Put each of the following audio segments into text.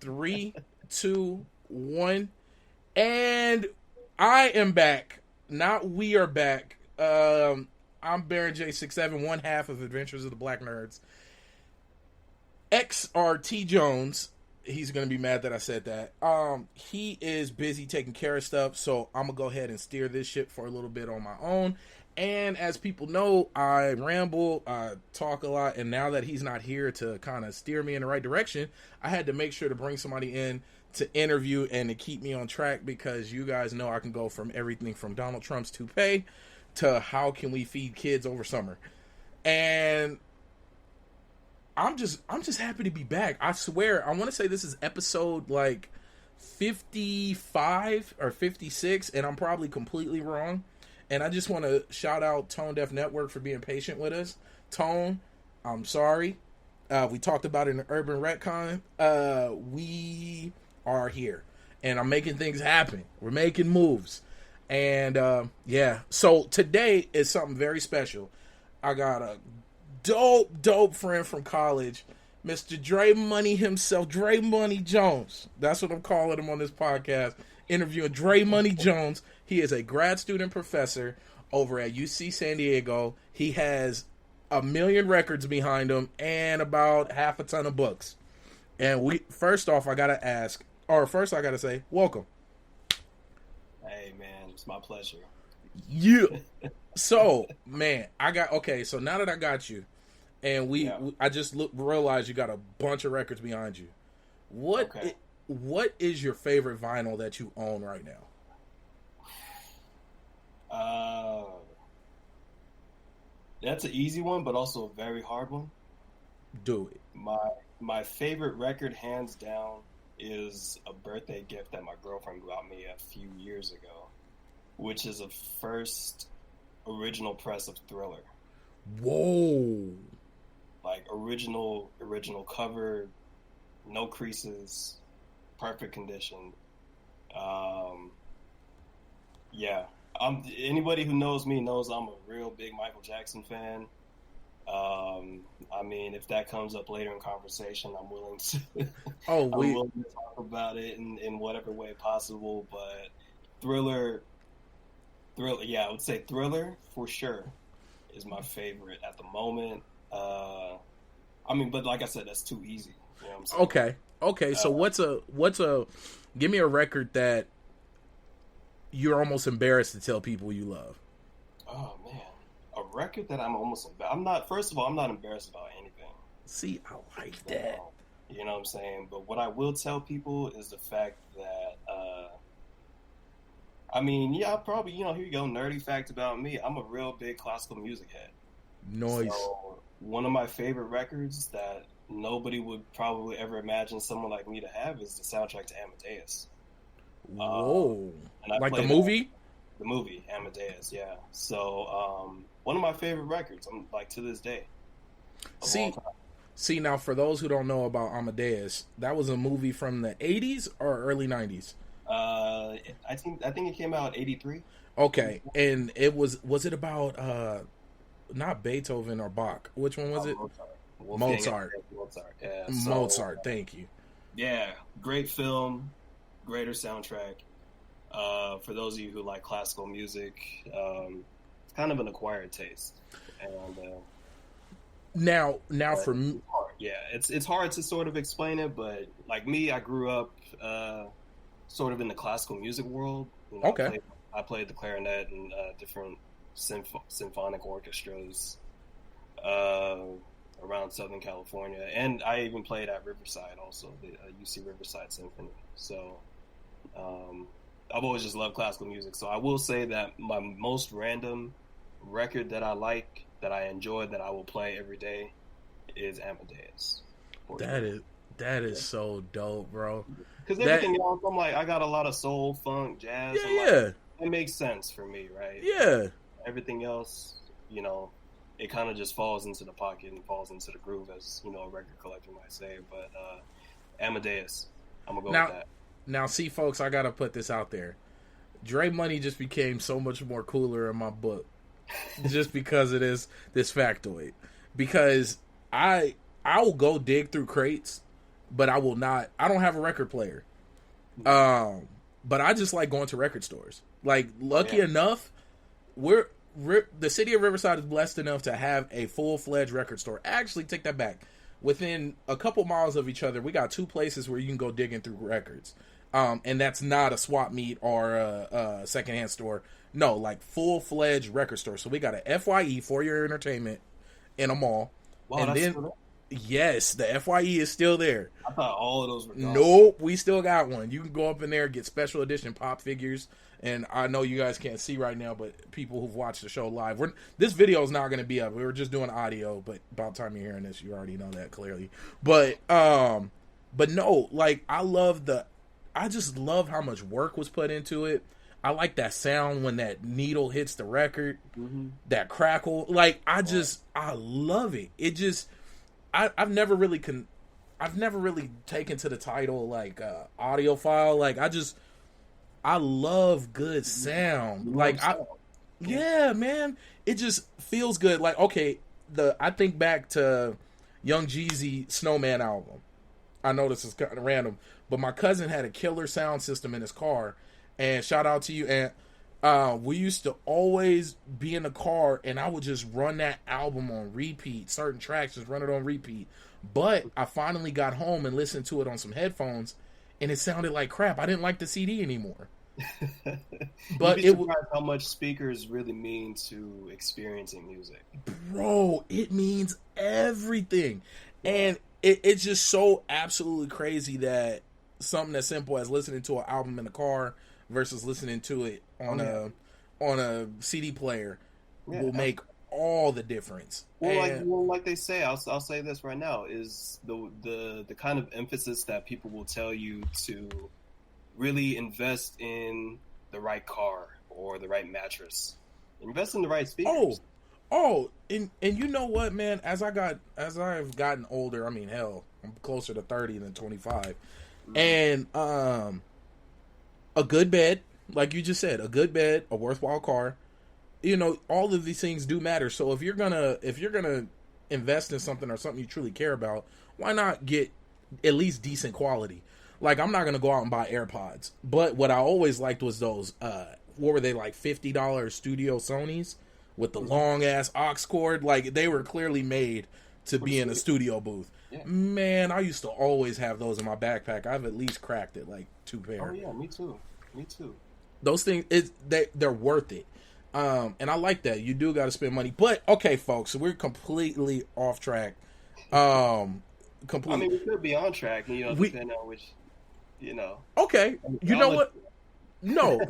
Three, two, one, and I am back. Not we are back. I'm Baron J67, one half of Adventures of the Black Nerds. XRT Tjones, he's gonna be mad that I said that. He is busy taking care of stuff, so I'm gonna go ahead and steer this ship for a little bit on my own. And as people know, I ramble, I talk a lot, and now that he's not here to kind of steer me in the right direction, I had to make sure to bring somebody in to interview and to keep me on track, because you guys know I can go from everything from Donald Trump's toupee to how can we feed kids over summer. And I'm just happy to be back. I swear, I want to say this is episode like 55 or 56, and I'm probably completely wrong. And I just want to shout out Tone Deaf Network for being patient with us. Tone, I'm sorry. We talked about it in the Urban Retcon. We are here. And I'm making things happen. We're making moves. And, yeah. So today is something very special. I got a dope friend from college, Mr. Dre Money himself, Dre Money Tjones. That's what I'm calling him on this podcast. Interviewing Dre Money Tjones. He is a grad student professor over at UC San Diego. He has 1 million records behind him and about half a ton of books. And first off, I gotta say, welcome. Hey man, it's my pleasure. Yeah. So, man, so now that I got you, and I just realized you got a bunch of records behind you. What is your favorite vinyl that you own right now? That's an easy one, but also a very hard one. Do it. My favorite record, hands down, is a birthday gift that my girlfriend got me a few years ago, which is a first original press of Thriller. Whoa! Like original cover, no creases, perfect condition. Yeah. Anybody who knows me knows I'm a real big Michael Jackson fan. I mean, if that comes up later in conversation, I'm willing to. Willing to talk about it in whatever way possible. But Thriller, yeah, I would say Thriller for sure is my favorite at the moment. I mean, but like I said, that's too easy. You know what I'm saying? Okay. So what's a? Give me a record that you're almost embarrassed to tell people you love. Oh man, a record that I'm almost embarrassed. First of all, I'm not embarrassed about anything. See, I like that. You know what I'm saying? But what I will tell people is the fact that, I mean, yeah, probably, here you go, nerdy fact about me. I'm a real big classical music head. Nice. So one of my favorite records that nobody would probably ever imagine someone like me to have is the soundtrack to Amadeus. Whoa. Like the movie? The movie, Amadeus, yeah. So, one of my favorite records, I'm like to this day. See, now for those who don't know about Amadeus, that was a movie from the 80s or early 90s? I think it came out 83. Okay, and it was it about not Beethoven or Bach? Which one was it? Mozart. Yeah. Mozart, thank you. Yeah, great film, greater soundtrack. For those of you who like classical music, it's kind of an acquired taste. And now for me, yeah, it's hard to sort of explain it, but like me, I grew up sort of in the classical music world. Okay. I played the clarinet in different symphonic orchestras around Southern California, and I even played at Riverside, also the UC Riverside Symphony. So I've always just loved classical music. So I will say that my most random record that I like, that I enjoy, that I will play every day is Amadeus. That is so dope, bro. Because everything else, I'm like, I got a lot of soul, funk, jazz. Yeah. It makes sense for me, right? Yeah. Everything else, it kind of just falls into the pocket and falls into the groove, as, a record collector might say. But Amadeus, I'm going to go with that. Now, see, folks, I got to put this out there. Dre Money just became so much more cooler in my book just because it is this factoid. Because I will go dig through crates but I will not. I don't have a record player. But I just like going to record stores. Like, lucky enough, the city of Riverside is blessed enough to have a full-fledged record store. Actually, take that back. Within a couple miles of each other, we got 2 places where you can go digging through records. And that's not a swap meet or a secondhand store. No, like full-fledged record store. So we got a FYE, For Your Entertainment, in a mall. Wow, and then, yes, the FYE is still there. I thought all of those were gone. Nope, we still got one. You can go up in there, get special edition pop figures. And I know you guys can't see right now, but people who've watched the show live, this video is not going to be up. We were just doing audio, but about time you're hearing this, you already know that clearly. But no, like, I just love how much work was put into it. I like that sound when that needle hits the record, that crackle. Like, I love it. It just, I've never really taken to the title like audiophile. Like, I love good sound. Yeah, man, it just feels good. Like, okay, I think back to Young Jeezy Snowman album. I know this is kind of random, but my cousin had a killer sound system in his car. And shout out to you, and we used to always be in the car, and I would just run that album on repeat. Certain tracks, just run it on repeat. But I finally got home and listened to it on some headphones, and it sounded like crap. I didn't like the CD anymore. But it was how much speakers really mean to experiencing music, bro. It means everything, and it's just so absolutely crazy that something as simple as listening to an album in the car versus listening to it on a CD player will make all the difference. Well, like they say, I'll say this right now, is the kind of emphasis that people will tell you to really invest in the right car or the right mattress. Invest in the right speakers. And you know what, man? As I've gotten older, I mean, hell, I'm closer to 30 than 25. And a good bed, like you just said, a good bed, a worthwhile car, you know, all of these things do matter. So if you're gonna invest in something or something you truly care about, why not get at least decent quality? Like, I'm not gonna go out and buy AirPods, but what I always liked was those what were they, like $50 studio Sonys with the long ass aux cord? Like, they were clearly made to be in a studio booth. Yeah. Man, I used to always have those in my backpack. I've at least cracked it, like 2 pair. Oh yeah, me too. Those things, they're worth it. And I like that. You do got to spend money. But, okay, folks, we're completely off track. Completely. I mean, we could be on track, you know, depending on which, you know. Okay. You know what? No.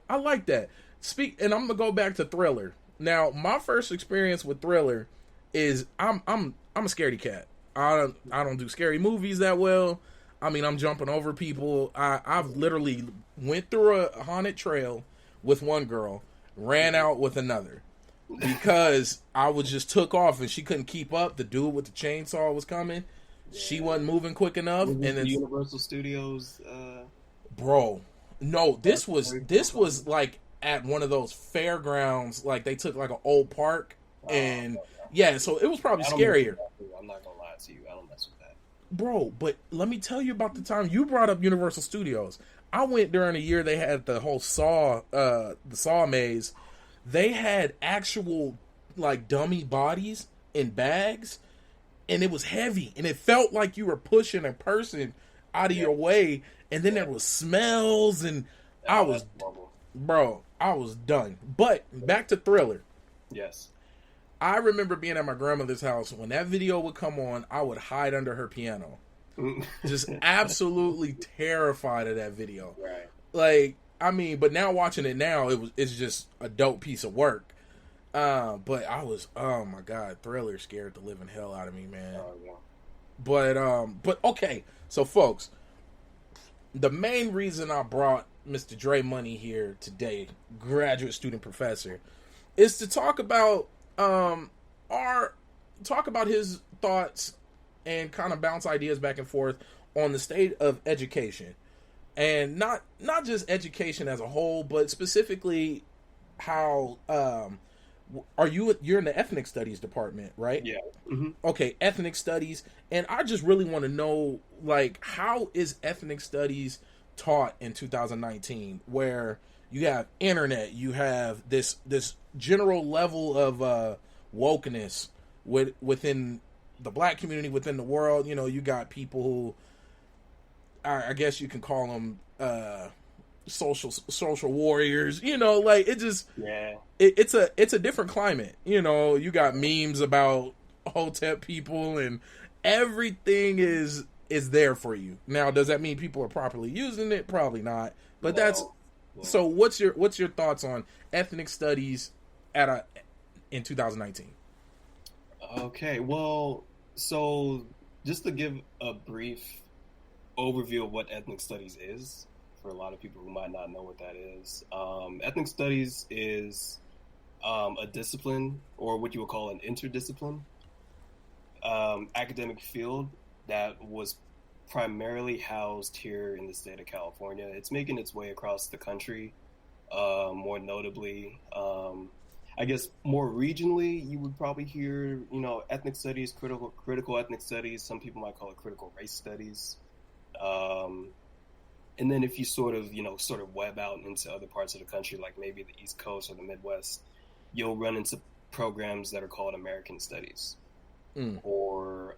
I like that. And I'm going to go back to Thriller. Now, my first experience with Thriller is I'm a scaredy cat. I don't do scary movies that well. I mean, I'm jumping over people. I've literally went through a haunted trail with one girl, ran out with another, because I was just took off and she couldn't keep up. The dude with the chainsaw was coming. Yeah. She wasn't moving quick enough. And then Universal Studios. Bro, no, this was like at one of those fairgrounds. Like, they took like an old park and. Yeah, so it was probably scarier. I'm not gonna lie to you. I don't mess with that. Bro, but let me tell you about the time you brought up Universal Studios. I went during the year they had the whole the Saw maze. They had actual, like, dummy bodies in bags, and it was heavy, and it felt like you were pushing a person out of your way, and then there was smells, and I was done. But back to Thriller. Yes. I remember being at my grandmother's house. When that video would come on, I would hide under her piano. Just absolutely terrified of that video. Right. Like, I mean, but now watching it now, it's just a dope piece of work. But I was, oh my God, Thriller scared the living hell out of me, man. Oh, yeah. But okay. So, folks, the main reason I brought Mr. Dre Money here today, graduate student professor, is to talk about his thoughts and kind of bounce ideas back and forth on the state of education, and not just education as a whole, but specifically how you're in the ethnic studies department, right? Yeah. Mm-hmm. Okay, ethnic studies, and I just really want to know, like, how is ethnic studies taught in 2019, where you have internet, you have this general level of wokeness within the black community, within the world. You know, you got people who, I guess you can call them social warriors. You know, like it just it's a different climate. You know, you got memes about Hotep people, and everything is there for you. Now, does that mean people are properly using it? Probably not. But so. What's your thoughts on ethnic studies in 2019? Okay, well, so just to give a brief overview of what ethnic studies is, for a lot of people who might not know what that is. Ethnic studies is a discipline, or what you would call an interdiscipline, academic field that was primarily housed here in the state of California. It's making its way across the country, more notably. I guess more regionally, you would probably hear, ethnic studies, critical ethnic studies. Some people might call it critical race studies. And then if you sort of web out into other parts of the country, like maybe the East Coast or the Midwest, you'll run into programs that are called American Studies. Or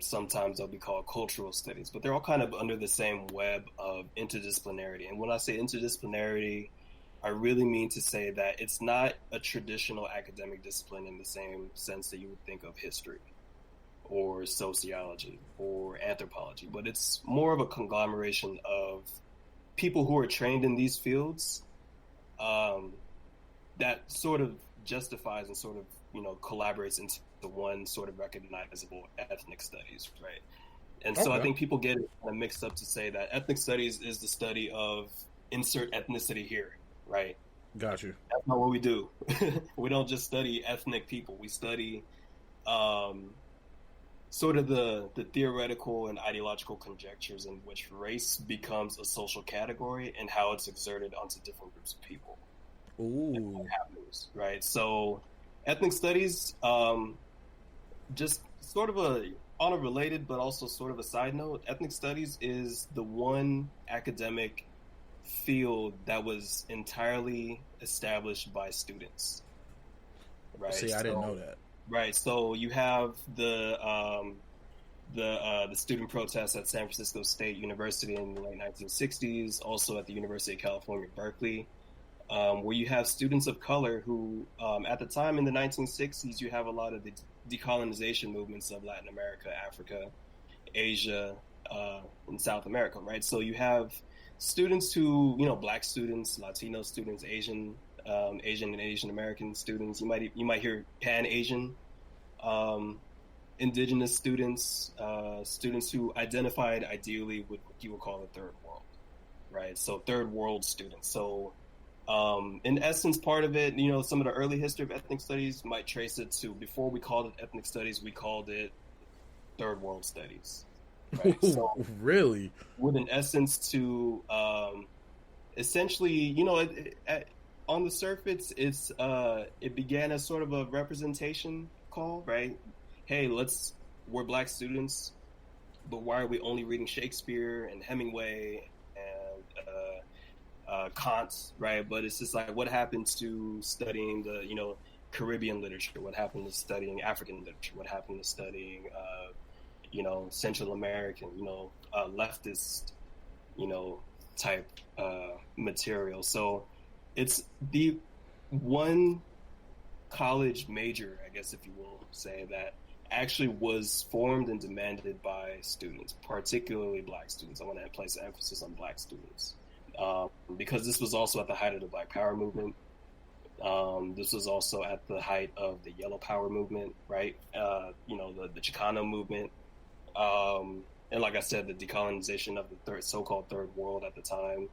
sometimes they'll be called cultural studies, but they're all kind of under the same web of interdisciplinarity. And when I say interdisciplinarity, I really mean to say that it's not a traditional academic discipline in the same sense that you would think of history or sociology or anthropology, but it's more of a conglomeration of people who are trained in these fields that sort of justifies and sort of, collaborates into one sort of recognizable ethnic studies, right? And so I think people get it kind of mixed up to say that ethnic studies is the study of insert ethnicity here, right? Got you. That's not what we do. We don't just study ethnic people. We study sort of the theoretical and ideological conjectures in which race becomes a social category and how it's exerted onto different groups of people. Ooh. And what happens, right? So ethnic studies, just sort of on a related but also sort of a side note, ethnic studies is the one academic field that was entirely established by students. Right? See, I didn't know that. Right. So you have the student protests at San Francisco State University in the late 1960s, also at the University of California, Berkeley, where you have students of color who, at the time in the 1960s, you have a lot of the decolonization movements of Latin America, Africa, Asia, and South America, right? So you have students who, Black students, Latino students, Asian and Asian American students. You might hear Pan-Asian, indigenous students, students who identified ideally with what you would call the third world, right? So third world students. So in essence, part of it, some of the early history of ethnic studies might trace it to, before we called it ethnic studies, we called it third world studies. Right? So, really? With an essence to essentially, on the surface, it began as sort of a representation call, right? Hey, we're Black students, but why are we only reading Shakespeare and Hemingway and Kant, right? But it's just like, what happened to studying the, Caribbean literature? What happened to studying African literature? What happened to studying, Central American, leftist, type material? So it's the one college major, I guess, if you will say, that actually was formed and demanded by students, particularly Black students. I want to place an emphasis on Black students. Because this was also at the height of the Black Power movement. This was also at the height of the Yellow Power movement, right? The Chicano movement. And like I said, the decolonization of the so-called third world at the time.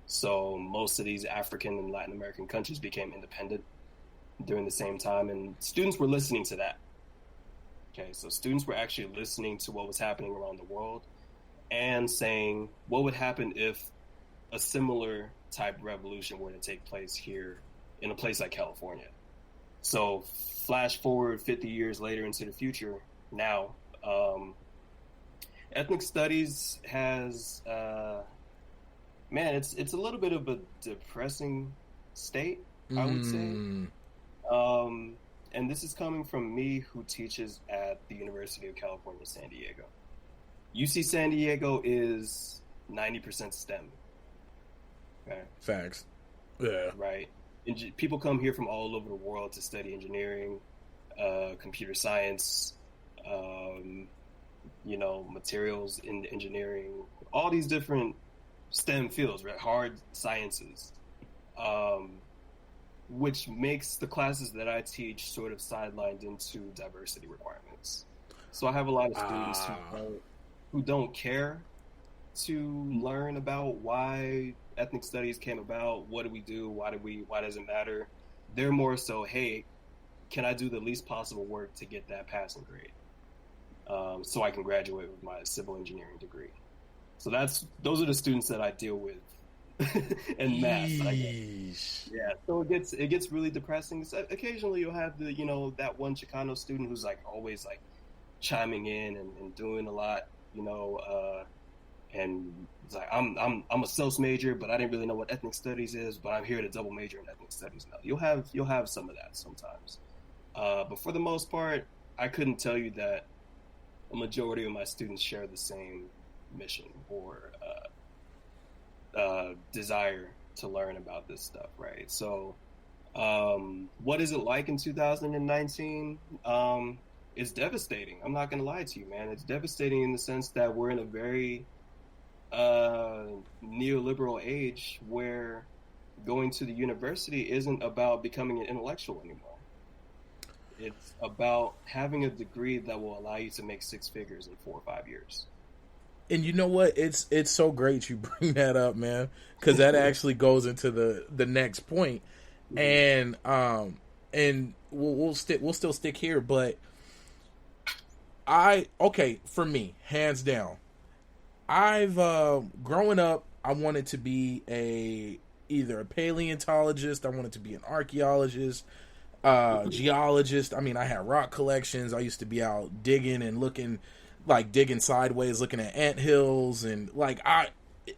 So most of these African and Latin American countries became independent during the same time, and students were listening to that. Okay, so students were actually listening to what was happening around the world and saying, what would happen if a similar type revolution were to take place here in a place like California, So flash forward 50 years later into the future now, ethnic studies has, man, it's a little bit of a depressing state, I would say. And this is coming from me, who teaches at the University of California, San Diego. UC San Diego is 90% STEM. Okay? Facts. Yeah. Right. People come here from all over the world to study engineering, computer science, materials in engineering, all these different STEM fields, right? Hard sciences, which makes the classes that I teach sort of sidelined into diversity requirements. So I have a lot of students who don't care to learn about why ethnic studies came about. What do we do? Why does it matter? They're more so, hey, can I do the least possible work to get that passing grade, so I can graduate with my civil engineering degree? So those are the students that I deal with in math. Yeah, so it gets really depressing. So occasionally you'll have that one Chicano student who's like always like chiming in and doing a lot, and it's like, I'm a sales major, but I didn't really know what ethnic studies is, but I'm here to double major in ethnic studies now. You'll have some of that sometimes, but for the most part, I couldn't tell you that a majority of my students share the same mission or desire to learn about this stuff, right? So what is it like in 2019? It's devastating. I'm not gonna lie to you, man. It's devastating in the sense that we're in a very neoliberal age where going to the university isn't about becoming an intellectual anymore. It's about having a degree that will allow you to make six figures in 4 or 5 years. And you know what? It's so great you bring that up, man, because that actually goes into the next point. And we'll still stick here, but for me, hands down, I've growing up, I wanted to be either a paleontologist, I wanted to be an archaeologist, geologist. I mean, I had rock collections. I used to be out digging and digging sideways, looking at anthills, and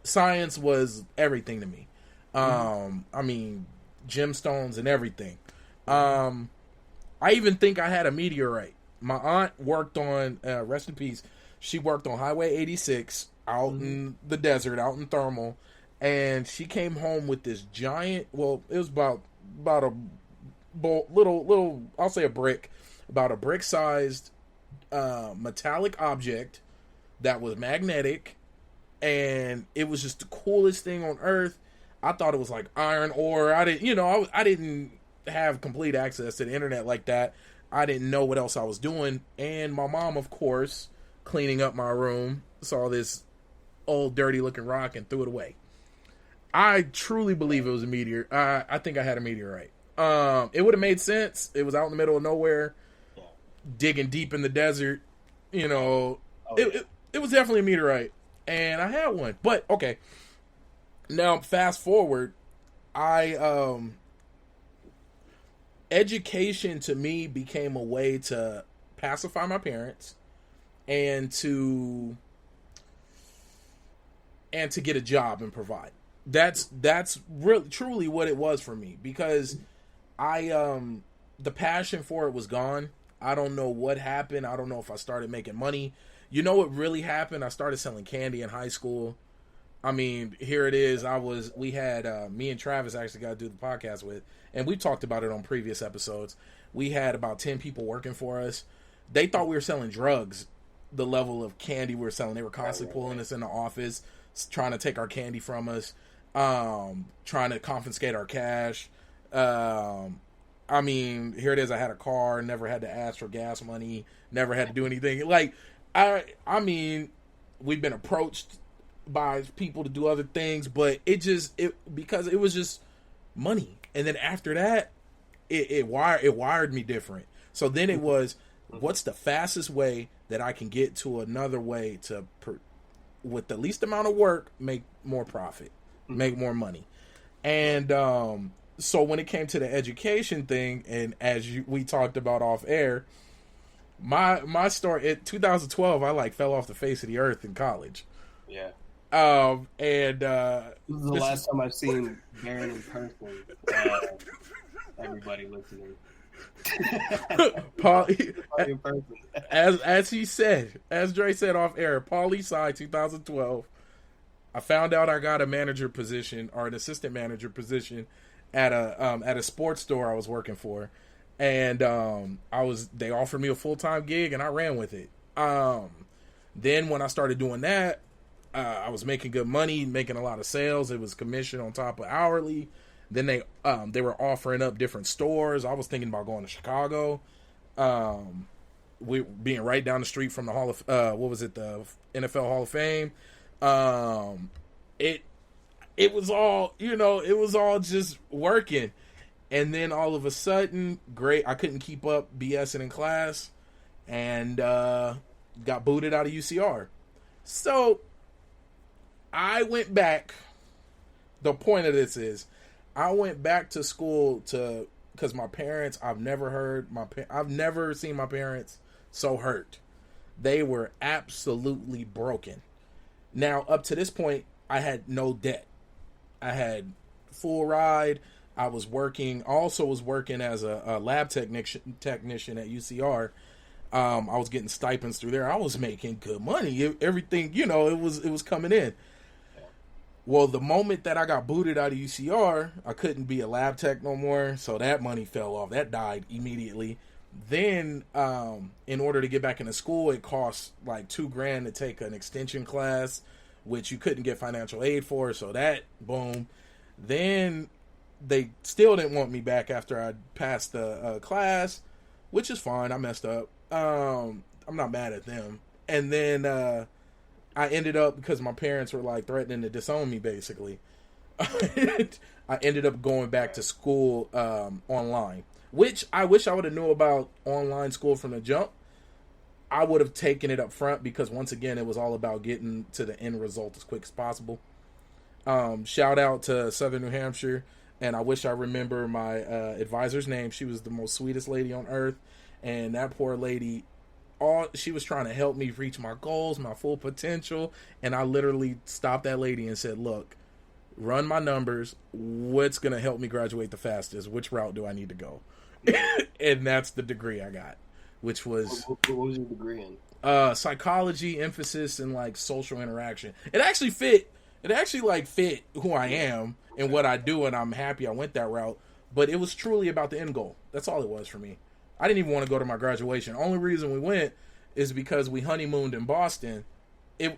science was everything to me. I mean, gemstones and everything. I even think I had a meteorite. My aunt worked on, rest in peace, she worked on Highway 86 out in the desert, out in Thermal, and she came home with this giant, well, it was about a little, I'll say a brick, about a brick-sized metallic object that was magnetic, and it was just the coolest thing on earth. I thought it was like iron ore. I didn't have complete access to the internet like that. I didn't know what else I was doing. And my mom, of course, cleaning up my room, saw this old dirty looking rock and threw it away. I truly believe it was a meteor. I think I had a meteorite. It would have made sense. It was out in the middle of nowhere, digging deep in the desert. It was definitely a meteorite, and I had one. But okay, now fast forward, education to me became a way to pacify my parents and to get a job and provide. That's really truly what it was for me, because the passion for it was gone. I don't know what happened. I don't know if I started making money. You know what really happened? I started selling candy in high school. I mean, here it is. We had me and Travis actually got to do the podcast with, and we talked about it on previous episodes. We had about 10 people working for us. They thought we were selling drugs, the level of candy we were selling. They were constantly pulling us in the office, trying to take our candy from us, trying to confiscate our cash. I mean, here it is. I had a car, never had to ask for gas money, never had to do anything. I mean, we've been approached by people to do other things, but because it was just money. And then after that, it wired me different. So then it was, what's the fastest way that I can get to another way to, with the least amount of work, make more profit, make more money. And So when it came to the education thing, and we talked about off air, my story in 2012, I like fell off the face of the earth in college. Yeah. And this is the last time I've seen Baron in person. Everybody listening. Paul, as he said, as Dre said off air, Paul East Side 2012. I found out I got a manager position or an assistant manager position at a sports store I was working for, and they offered me a full-time gig and I ran with it. Then when I started doing that, I was making good money, making a lot of sales. It was commission on top of hourly. Then they were offering up different stores. I was thinking about going to Chicago. We being right down the street from the Hall of the NFL Hall of Fame. It was all, it was all just working. And then all of a sudden, I couldn't keep up BSing in class and got booted out of UCR. So I went back. The point of this is I went back to school because my parents, I've never seen my parents so hurt. They were absolutely broken. Now, up to this point, I had no debt. I had full ride. I was working as a lab technician at UCR. I was getting stipends through there. I was making good money. Everything, it was coming in. Well, the moment that I got booted out of UCR, I couldn't be a lab tech no more, so that money fell off. That died immediately. Then, in order to get back into school, it cost like $2,000 to take an extension class, which you couldn't get financial aid for, so that, boom. Then, they still didn't want me back after I passed the class, which is fine. I messed up. I'm not mad at them. And then, I ended up, because my parents were like threatening to disown me basically, I ended up going back to school online, which I wish I would have knew about online school from the jump. I would have taken it up front because once again, it was all about getting to the end result as quick as possible. Shout out to Southern New Hampshire, and I wish I remember my advisor's name. She was the most sweetest lady on earth, and that poor lady, she was trying to help me reach my goals, my full potential, and I literally stopped that lady and said, look, run my numbers, what's going to help me graduate the fastest, which route do I need to go? And that's the degree I got, which was... What was your degree in? Psychology, emphasis in like social interaction. It actually fit who I am and what I do, and I'm happy I went that route, but it was truly about the end goal. That's all it was for me. I didn't even want to go to my graduation. Only reason we went is because we honeymooned in Boston.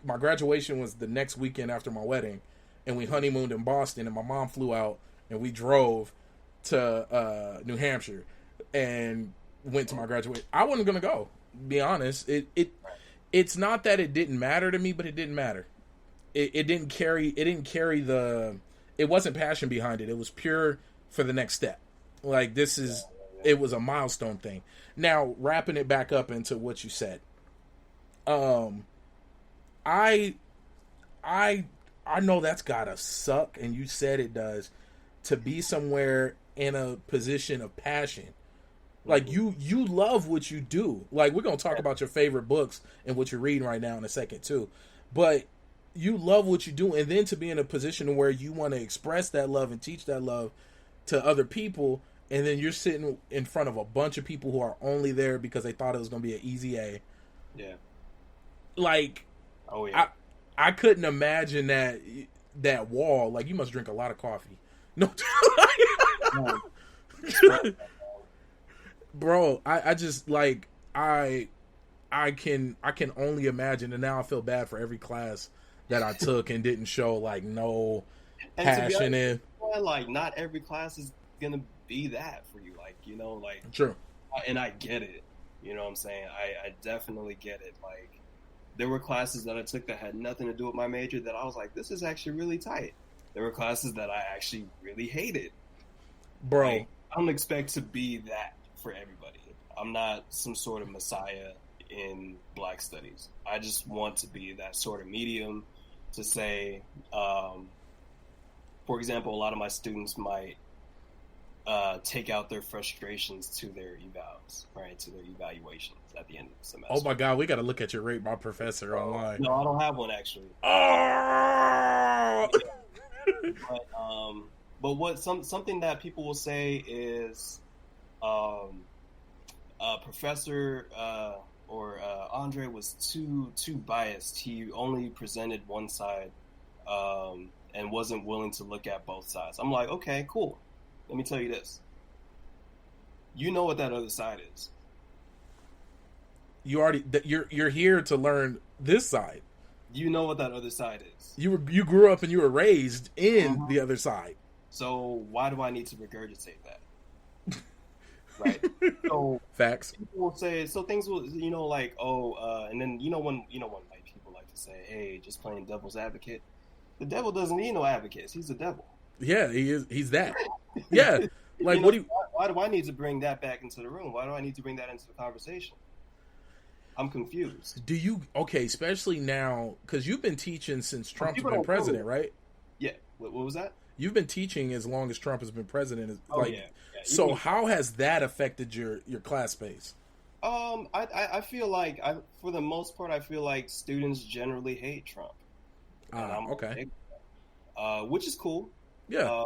My graduation was the next weekend after my wedding, and we honeymooned in Boston, and my mom flew out, and we drove to New Hampshire and went to my graduation. I wasn't going to go, be honest. It's not that it didn't matter to me, but it didn't matter. It didn't carry it wasn't passion behind it. It was pure for the next step. Like, it was a milestone thing. Now, wrapping it back up into what you said. I know that's gotta suck, and you said it does, to be somewhere in a position of passion. Like, you love what you do. Like, we're gonna talk about your favorite books and what you're reading right now in a second too. But you love what you do, and then to be in a position where you want to express that love and teach that love to other people. And then you're sitting in front of a bunch of people who are only there because they thought it was going to be an easy A. Yeah. Like, oh yeah. I couldn't imagine that wall. Like, you must drink a lot of coffee. No. Bro, I just, like, I can only imagine, and now I feel bad for every class that I took and didn't show, like, no passion in. Like, not every class is going to be that for you, like, True. And I get it, you know what I'm saying? I definitely get it. Like, there were classes that I took that had nothing to do with my major that I was like, this is actually really tight. There were classes that I actually really hated. Bro, like, I don't expect to be that for everybody. I'm not some sort of messiah in Black studies. I just want to be that sort of medium to say, for example, a lot of my students might take out their frustrations to their evals, right? To their evaluations at the end of the semester. Oh my God, we got to look at your Rate My Professor online. No, I don't have one actually. Oh! But what something that people will say is, Professor or Andre was too biased. He only presented one side, and wasn't willing to look at both sides. I'm like, okay, cool. Let me tell you this. You know what that other side is. You're here to learn this side. You know what that other side is. You grew up and you were raised in the other side. So why do I need to regurgitate that? Right. So facts. People will say, so things will, like, and then when like people like to say, hey, just playing devil's advocate. The devil doesn't need no advocates. He's the devil. Yeah, he is. He's that. Yeah. Like, why do I need to bring that back into the room? Why do I need to bring that into the conversation? I'm confused. Especially now, because you've been teaching since Trump's been president, right? Yeah. What was that? You've been teaching as long as Trump has been president. Yeah. So how has that affected your class space? I feel like, for the most part, I feel like students generally hate Trump. Okay. Which is cool. Yeah.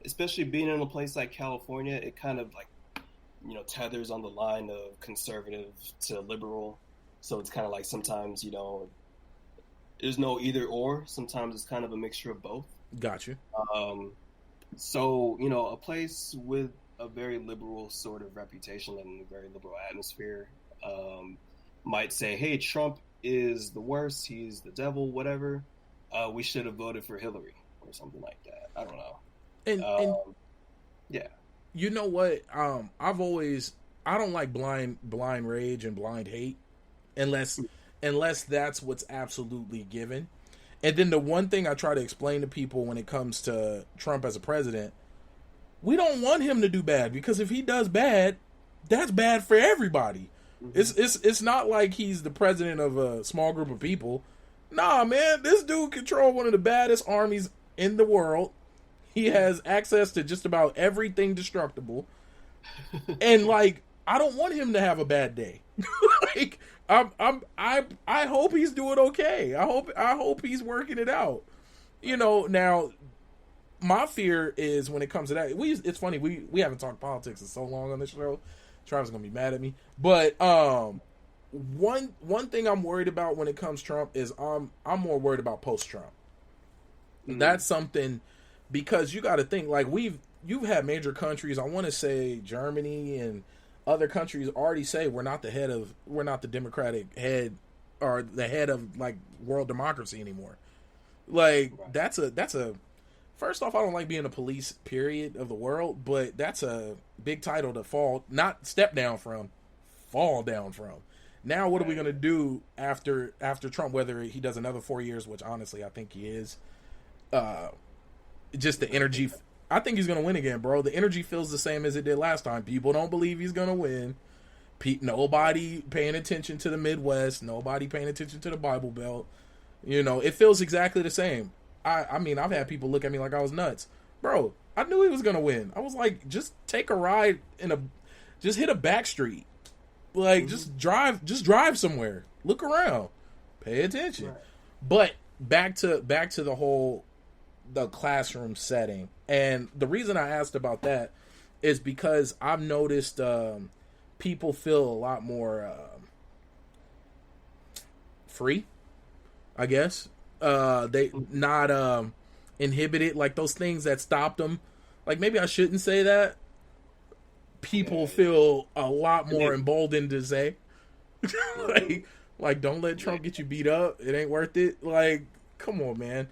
Especially being in a place like California, it kind of like, tethers on the line of conservative to liberal. So it's kind of like sometimes, there's no either or. Sometimes it's kind of a mixture of both. Gotcha. So, a place with a very liberal sort of reputation and a very liberal atmosphere might say, hey, Trump is the worst, he's the devil, whatever. We should have voted for Hillary or something like that. I don't know. And yeah. You know what? I don't like blind rage and blind hate unless that's what's absolutely given. And then the one thing I try to explain to people when it comes to Trump as a president, we don't want him to do bad, because if he does bad, that's bad for everybody. Mm-hmm. It's not like he's the president of a small group of people. Nah, man, this dude controls one of the baddest armies in the world. He has access to just about everything destructible. And like, I don't want him to have a bad day. Like, I hope he's doing okay. I hope he's working it out. Now my fear is when it comes to that, it's funny, we haven't talked politics in so long on this show. Travis gonna be mad at me. But one thing I'm worried about when it comes to Trump is I'm more worried about post-Trump. Mm-hmm. That's something, because you got to think, like, you've had major countries, I want to say Germany and other countries, already say we're not the democratic head or the head of like world democracy anymore. Like, that's a first off, I don't like being a police period of the world, but that's a big title to not step down from, fall down from. Now what are we going to do after Trump, whether he does another 4 years, which honestly I think he is. Just the energy, I think he's going to win again, bro. The energy feels the same as it did last time. People don't believe he's going to win. Nobody paying attention to the Midwest. Nobody paying attention to the Bible Belt. It feels exactly the same. I mean, I've had people look at me like I was nuts. Bro, I knew he was going to win. I was like, just take a ride just hit a back street. Like, just drive somewhere. Look around. Pay attention. Right. But back to the classroom setting. And the reason I asked about that is because I've noticed people feel a lot more free, I guess. They not inhibited, like those things that stopped them. Like, maybe I shouldn't say that. People feel a lot more emboldened to say, like, don't let Trump get you beat up. It ain't worth it. Like, come on, man.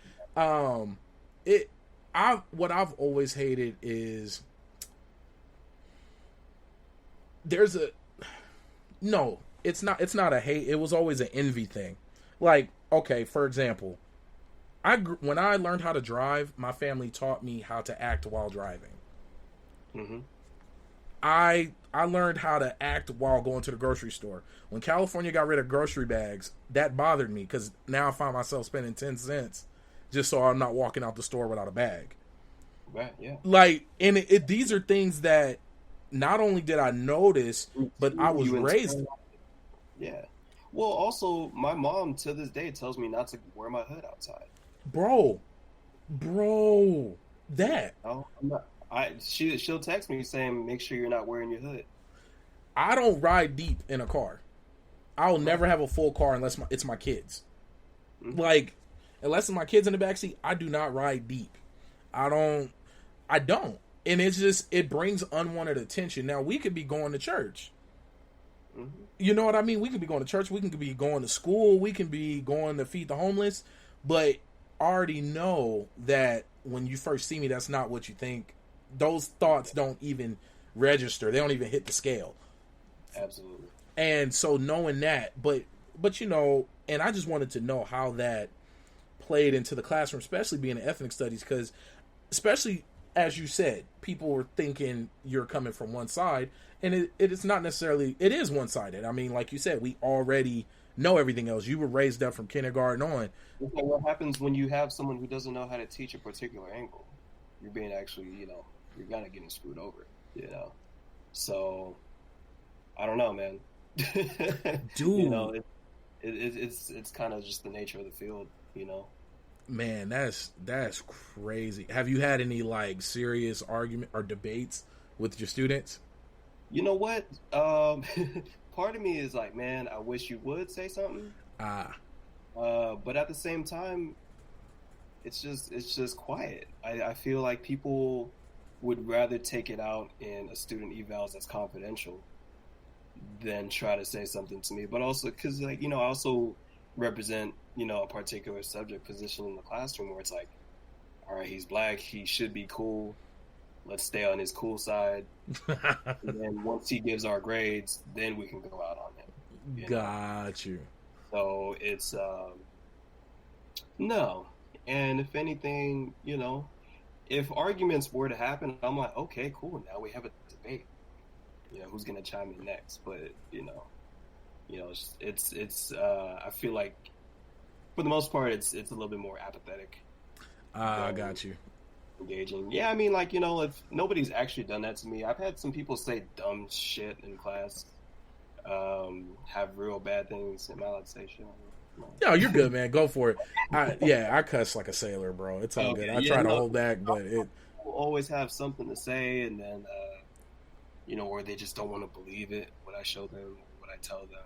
What I've always hated is it's not a hate. It was always an envy thing. Like, okay, for example, when I learned how to drive, my family taught me how to act while driving. Mm-hmm. I learned how to act while going to the grocery store. When California got rid of grocery bags, that bothered me, because now I find myself spending 10 cents just so I'm not walking out the store without a bag. Right. Yeah. Like, and these are things that not only did I notice, but I was raised. Yeah. Well, also, my mom to this day tells me not to wear my hood outside. Bro, that. No, I'm not. She'll text me saying, "Make sure you're not wearing your hood." I don't ride deep in a car. I'll never have a full car unless it's my kids. Mm-hmm. Like, unless it's my kids in the backseat, I do not ride deep. I don't. And it's just, it brings unwanted attention. Now, we could be going to church. Mm-hmm. You know what I mean? We could be going to church. We can be going to school. We can be going to feed the homeless. But I already know that when you first see me, that's not what you think. Those thoughts don't even register. They don't even hit the scale. Absolutely. And so knowing that, but you know, and I just wanted to know how that played into the classroom, especially being in ethnic studies, because especially as you said, people were thinking you're coming from one side, and it is not necessarily, it is one-sided. I mean, like you said, we already know everything else. You were raised up from kindergarten on. Okay, what happens when you have someone who doesn't know how to teach a particular angle? You're being actually, you're kind of getting screwed over, So, I don't know, man. Dude. It's kind of just the nature of the field, Man, that's crazy. Have you had any like serious argument or debates with your students? You know what? Part of me is like, man, I wish you would say something. But at the same time, it's just quiet. I feel like people would rather take it out in a student evals that's confidential than try to say something to me. But also, because I also represent a particular subject position in the classroom where it's like, all right, he's black, he should be cool, let's stay on his cool side. And then once he gives our grades, then we can go out on him. Got you. So it's no. And if anything, if arguments were to happen, I'm like, okay, cool, now we have a debate. Who's gonna chime in next? But it's I feel like for the most part it's a little bit more apathetic. I got you. Engaging. Yeah, I mean, like, if nobody's actually done that to me, I've had some people say dumb shit in class, have real bad things in my station. No, you're good, man. Go for it. I cuss like a sailor, bro. It's all good. I try to hold back, but it always have something to say, and then or they just don't want to believe it, what I show them, what I tell them.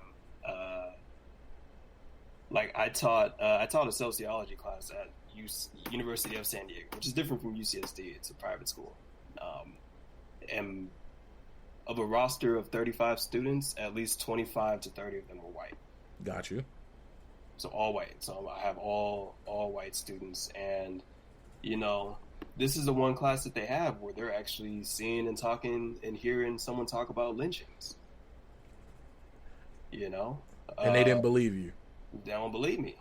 Like I taught a sociology class at University of San Diego, which is different from UCSD. It's a private school. And of a roster of 35 students, at least 25 to 30 of them were white. Got you. So all white. So I have all white students, and this is the one class that they have where they're actually seeing and talking and hearing someone talk about lynchings. And they didn't believe you. They don't believe me,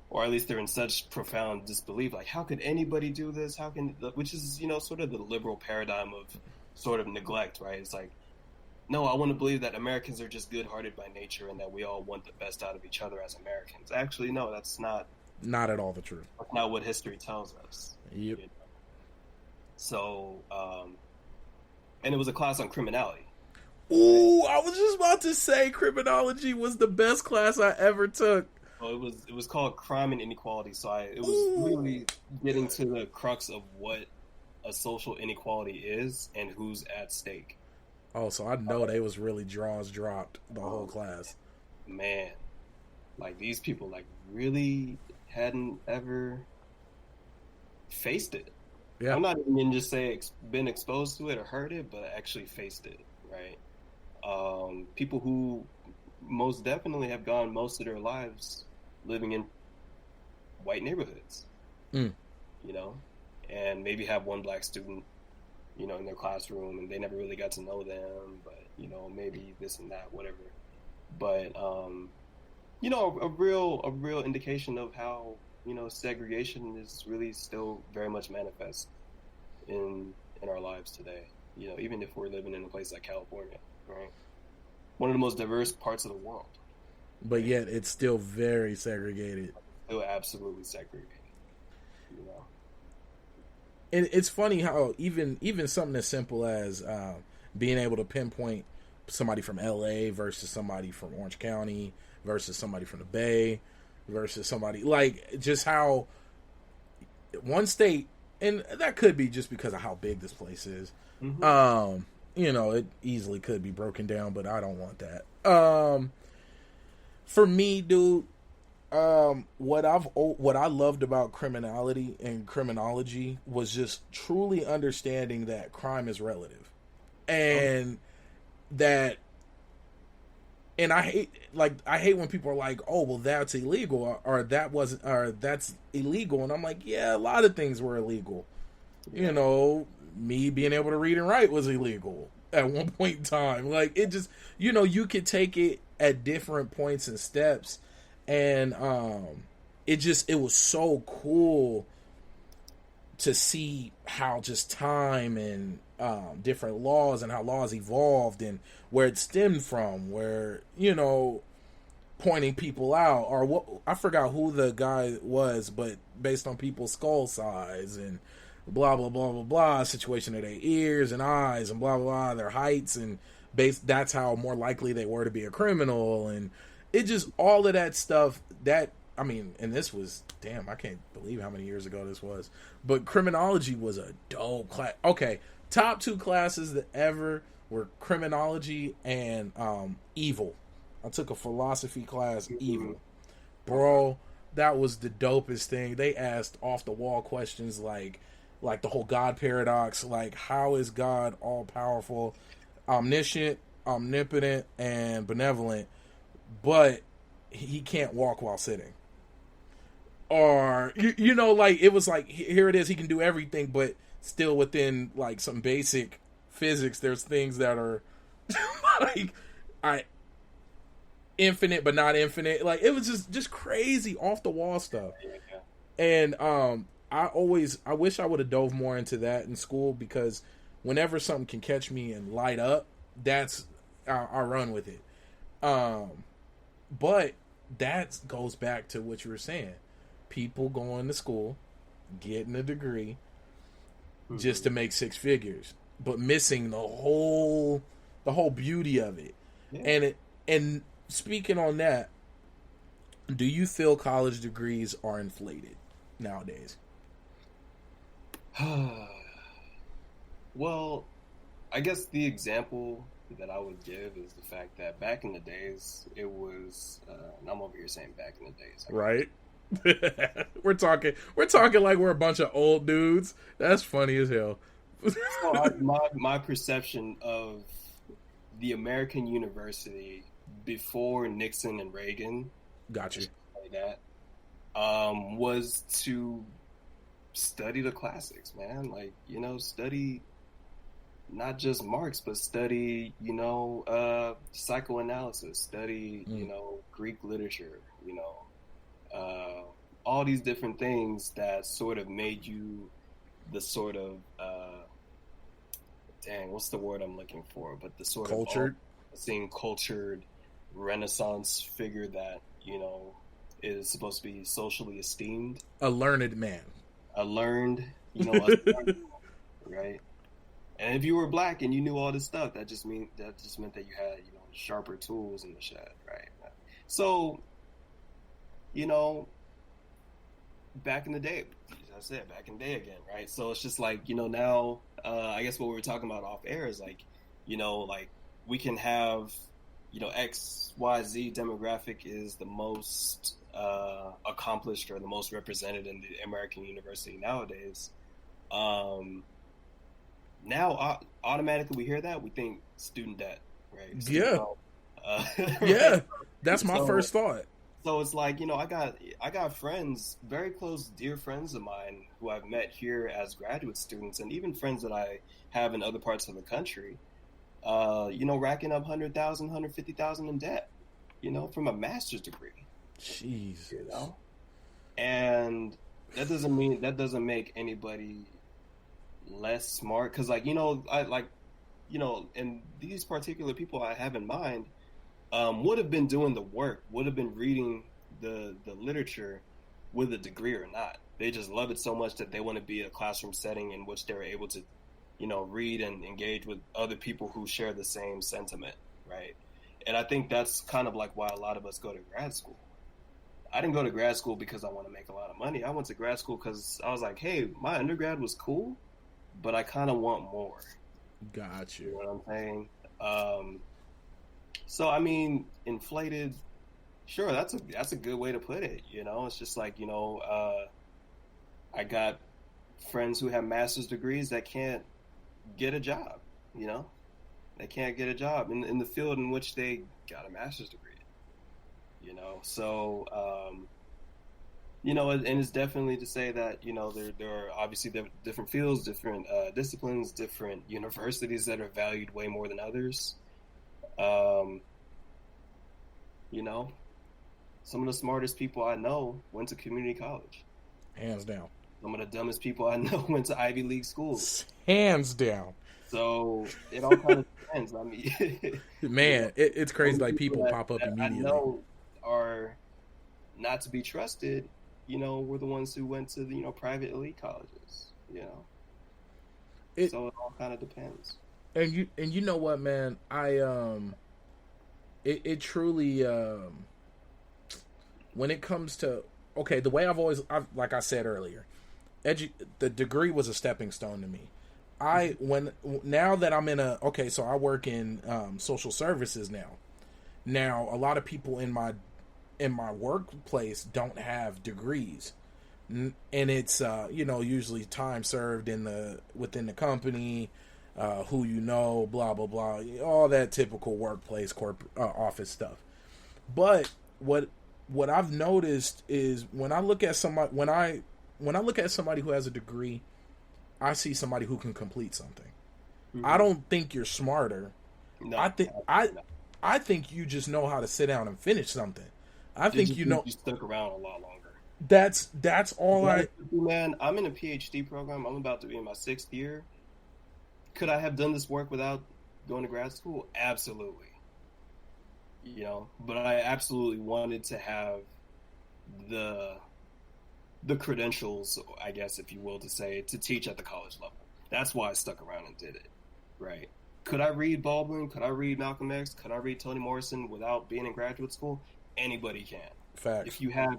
or at least they're in such profound disbelief. Like, how could anybody do this? Which is, sort of the liberal paradigm of sort of neglect, right? It's like, no, I want to believe that Americans are just good-hearted by nature and that we all want the best out of each other as Americans. Actually, no, that's not at all the truth. That's not what history tells us. Yep. So, and it was a class on criminality. Ooh, I was just about to say criminology was the best class I ever took. Well, it was called Crime and Inequality, so it was really getting to the crux of what a social inequality is and who's at stake. Oh, so I know they was really draws dropped the whole class. Man, like these people like really hadn't ever faced it. Yeah. I'm not even going to just say been exposed to it or heard it, but actually faced it, right? People who most definitely have gone most of their lives living in white neighborhoods, and maybe have one black student, in their classroom, and they never really got to know them, but, maybe this and that, whatever. But, a real indication of how, segregation is really still very much manifest in our lives today, even if we're living in a place like California, right? One of the most diverse parts of the world. But yet it's still very segregated. Still absolutely segregated, And it's funny how even something as simple as being able to pinpoint somebody from LA versus somebody from Orange County versus somebody from the Bay versus somebody, like, just how one state, and that could be just because of how big this place is. Mm-hmm. It easily could be broken down, but I don't want that. For me, dude, what I loved about criminality and criminology was just truly understanding that crime is relative, and I hate when people are like, oh, well, that's illegal, or that's illegal, and I'm like, yeah, a lot of things were illegal. Me being able to read and write was illegal at one point in time. Like, it just, you could take it at different points and steps. And it was so cool to see how just time and different laws and how laws evolved and where it stemmed from, where, pointing people out, or what, I forgot who the guy was, but based on people's skull size and blah, blah, blah, blah, blah, situation of their ears and eyes and blah, blah, blah, their heights, and that's how more likely they were to be a criminal. And it just, all of that stuff that, and this was, damn, I can't believe how many years ago this was, but criminology was a dope class. Okay, top 2 classes that ever were criminology and evil. I took a philosophy class, evil. Bro, that was the dopest thing. They asked off the wall questions like the whole God paradox, like, how is God all powerful, omniscient, omnipotent, and benevolent, but he can't walk while sitting? Or, it was like, here it is, he can do everything, but still within, like, some basic physics, there's things that are, infinite, but not infinite. Like, it was just crazy, off-the-wall stuff. And, I wish I would have dove more into that in school, because whenever something can catch me and light up, I run with it. But that goes back to what you were saying. People going to school, getting a degree, just to make 6 figures, but missing the whole beauty of it. Yeah. And speaking on that, do you feel college degrees are inflated nowadays? Well, I guess the example that I would give is the fact that back in the days, it was, and I'm over here saying back in the days, right? we're talking like we're a bunch of old dudes. That's funny as hell. So my perception of the American university before Nixon and Reagan, gotcha, like that, was to study the classics, man. Like, study not just Marx, but study, psychoanalysis, study, Greek literature, all these different things that sort of made you the sort of, what's the word I'm looking for? But the sort cultured, cultured Renaissance figure that, is supposed to be socially esteemed. A learned man. A learned, right? And if you were black and you knew all this stuff, that just meant that you had, sharper tools in the shed, right? So, back in the day, as I said, back in the day again, right? So it's just like, now, I guess what we were talking about off air is like, like we can have, X, Y, Z demographic is the most accomplished or the most represented in the American university nowadays. Now, automatically we hear that, we think student debt, right? Yeah, that's my first thought. So it's like, I got friends, very close, dear friends of mine who I've met here as graduate students, and even friends that I have in other parts of the country, racking up $100,000, $150,000 in debt, from a master's degree. Jesus. And that doesn't make anybody less smart, because and these particular people I have in mind would have been doing the work, would have been reading the literature with a degree or not. they just love it so much that they want to be a classroom setting in which they're able to, read and engage with other people who share the same sentiment, right? And I think that's kind of like why a lot of us go to grad school. I didn't go to grad school because I want to make a lot of money. I went to grad school because I was like, hey, my undergrad was cool, but I kind of want more. Got you. You know what I'm saying? So, I mean, inflated, sure, that's a good way to put it. It's just like, I got friends who have master's degrees that can't get a job, They can't get a job in the field in which they got a master's degree. So, and it's definitely to say that, there are obviously different fields, different disciplines, different universities that are valued way more than others. Some of the smartest people I know went to community college. Hands down. Some of the dumbest people I know went to Ivy League schools. Hands down. So it all kind of depends. I mean, man, it's crazy. Like people pop up immediately. I know are not to be trusted. We're the ones who went to the private elite colleges. So it all kind of depends. And you know what, man? It truly when it comes to the way like I said earlier, the degree was a stepping stone to me. Now that I'm in so I work in social services now. Now a lot of people in my workplace don't have degrees, and it's usually time served within the company, who blah blah blah, all that typical workplace corporate office stuff. But what I've noticed is when I look at somebody who has a degree, I see somebody who can complete something. Mm-hmm. I don't think you're smarter. No, I think you just know how to sit down and finish something. I think you stuck around a lot longer. That's all Man, I'm in a PhD program. I'm about to be in my 6th year. Could I have done this work without going to grad school? Absolutely. But I absolutely wanted to have the credentials, I guess, if you will, to teach at the college level. That's why I stuck around and did it, right? Could I read Baldwin? Could I read Malcolm X? Could I read Toni Morrison without being in graduate school? Anybody can. Fact. If you have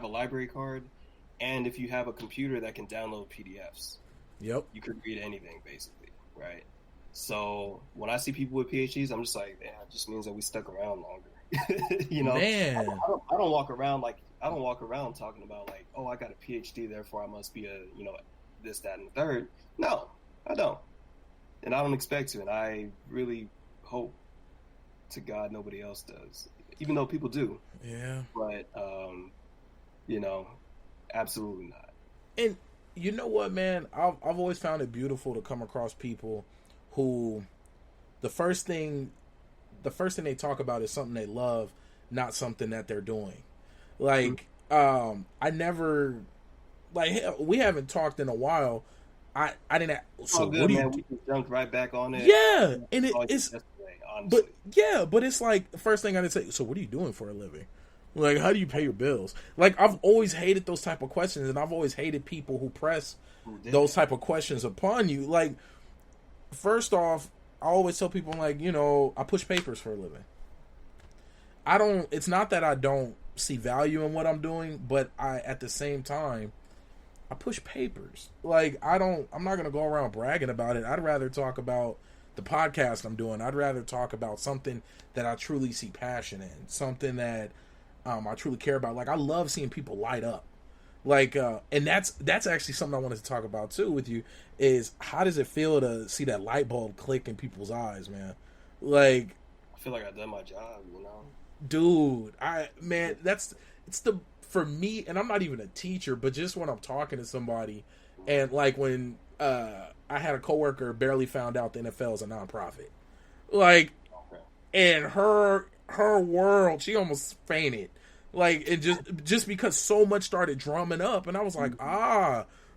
a library card, and if you have a computer that can download PDFs, yep, you can read anything basically, right? So when I see people with PhDs, I'm just like, yeah, it just means that we stuck around longer. Man, I don't walk around talking about like, oh, I got a PhD, therefore I must be a this, that, and the third. No, I don't, and I don't expect to, and I really hope to God nobody else does, even though people do. Yeah, but absolutely not. And you know what, man? I've always found it beautiful to come across people who the first thing they talk about is something they love, not something that they're doing. Like, I never, like, we haven't talked in a while. I didn't. So good, what do man. We just jumped right back on it. Yeah, and it's but it's like the first thing I didn't say. So what are you doing for a living? Like, how do you pay your bills? Like, I've always hated those type of questions, and I've always hated people who press those type of questions upon you. Like, first off, I always tell people, like, I push papers for a living. It's not that I don't see value in what I'm doing, but at the same time, I push papers. Like, I'm not going to go around bragging about it. I'd rather talk about the podcast I'm doing. I'd rather talk about something that I truly see passion in, something that I truly care about. Like, I love seeing people light up. Like, and that's actually something I wanted to talk about too with you, is how does it feel to see that light bulb click in people's eyes, man? Like, I feel like I've done my job, Dude, for me, and I'm not even a teacher, but just when I'm talking to somebody, and like when I had a coworker barely found out the NFL is a nonprofit, like, and her world, she almost fainted, like, and just because so much started drumming up, and I was like,